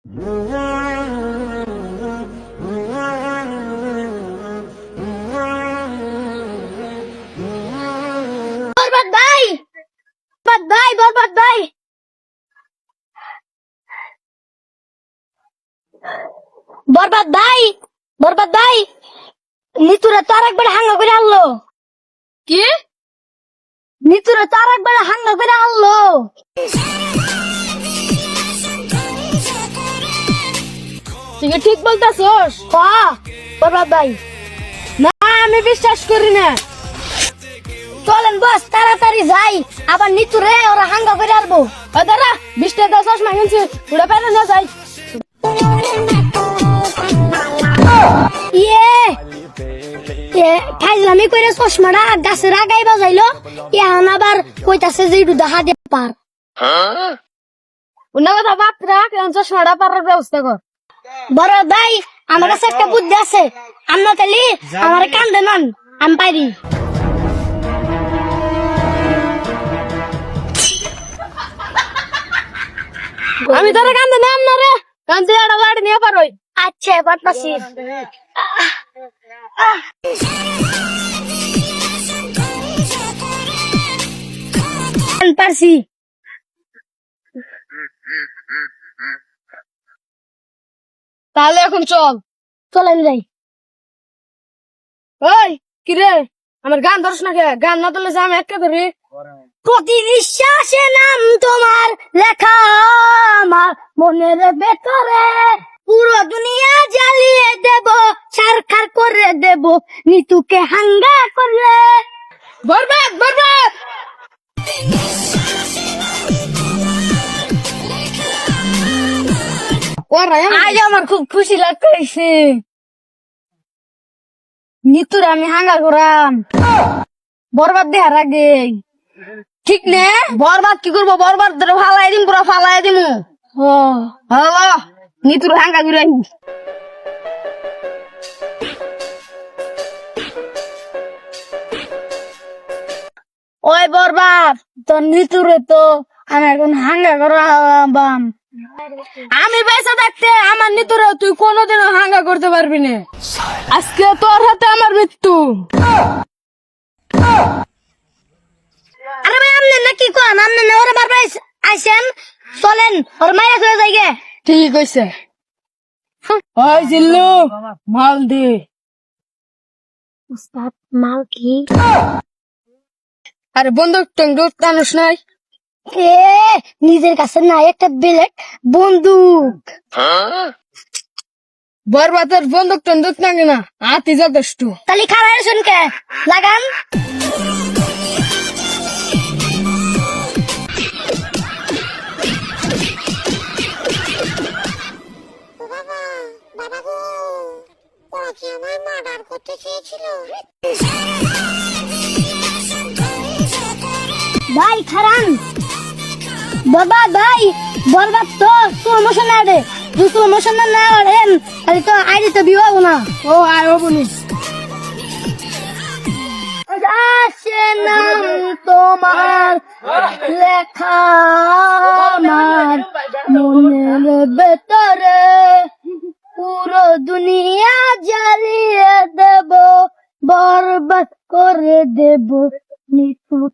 বরবাদ ভাই, বরবাদ ভাই, বরবাদ ভাই, বরবাদ ভাই, বরবাদ ভাই, নিতুরে তো আরেকবার হাঙ্গা করে আনলো। কি? নিতুরে তো আরেকবার হাঙ্গা করে আনলো। তুই কি ঠিক বলতাছস? বরবাদ ভাই, না, আমি বিশ্বাস করি না। চলেন বস তাড়াতাড়ি যাই, আবার নিতুরে ওরা হাঙ্গা করে আনবো। ও দাঁড়া, 20 টাকা চশমা কিনছি, ওটা পেলে না যাই। ইয়ে ফাইজলামি করে চশমাটা গাছের আগাই বাজাইলো, এখন আবার কইতাছে যে একটু দেখা দে পার। অন্য কথা বাদ রাখ, এখন চশমাটা পারার ব্যবস্থা কর। বড় ভাই, আমার কাছে একটা বুদ্ধি আছে, আমরা তাহলে আমার কান্দে নন, আমি পারি। আমি তোরে কান্দে নাম না রে, কান্দে একটা লাড়ি নিয়ে পারোই। আচ্ছা পারতাছি। পারছি। তাহলে এখন চল। চলেন যাই। ওই কি রে, আমার গান ধরস না কে? গান না ধরলে যে আমি একটা ধরি। প্রতি নিঃশ্বাসে নাম তোমার লেখা আমার মনের ভেতরে, পুরো দুনিয়া জ্বালিয়ে দেব, ছারখার করে দেব নিতুকে হাঙ্গা করলে। বরবাদ, বরবাদ। আজ আমার খুব খুশি লাগতেছে, নিতুর আমি হাঙ্গা করাম বরবাদ দেহার আগে। ঠিক নে, বরবাদ কি করবো? বরবাদ ধরে ফালাই দিম, পুরো ফালাই দিমু। হলো নিতুর হাঙ্গা ঘুরে। ওই বরবাদ, তোর নিতুরে তো আমি এখন হাঙ্গা করাবাম। আমি বেঁচে থাকতে আমার নিতুরে তুই কোনোদিনও হাঙ্গা করতে পারবি না। আজকে তোর হাতে আমার মৃত্যু। আরে ভাই, আপনি না কি কোন? আপনি না ওরা বারবার আইসেন, চলেন ওর মাইয়া চলে যাই গে। ঠিক হয়েছে। ওই জিল্লু, মাল দে। উস্তাদ মাল কি? আরে বন্দুক টন্দুক টানুস নাই? এ নিজের কাছে নাই একটা বেলেট বন্দুক? বরবাদের বন্দুক টন্দুক নাগে না, হাতি যথেষ্ট। তালি খারাপ শুনকে লাগান। ভাই খারান, বরবাদ ভাই, বরবাদ তো প্রমোশন না রে, তুই প্রমোশন না করেন তাহলে তো আইডি তো বিবাহ না। ও আয় বনি। আসে নাম তোমার লেখা আমার মনের ভেতরে, পুরো দুনিয়া জ্বালিয়ে দেব, বরবাদ করে দেব নিতুকে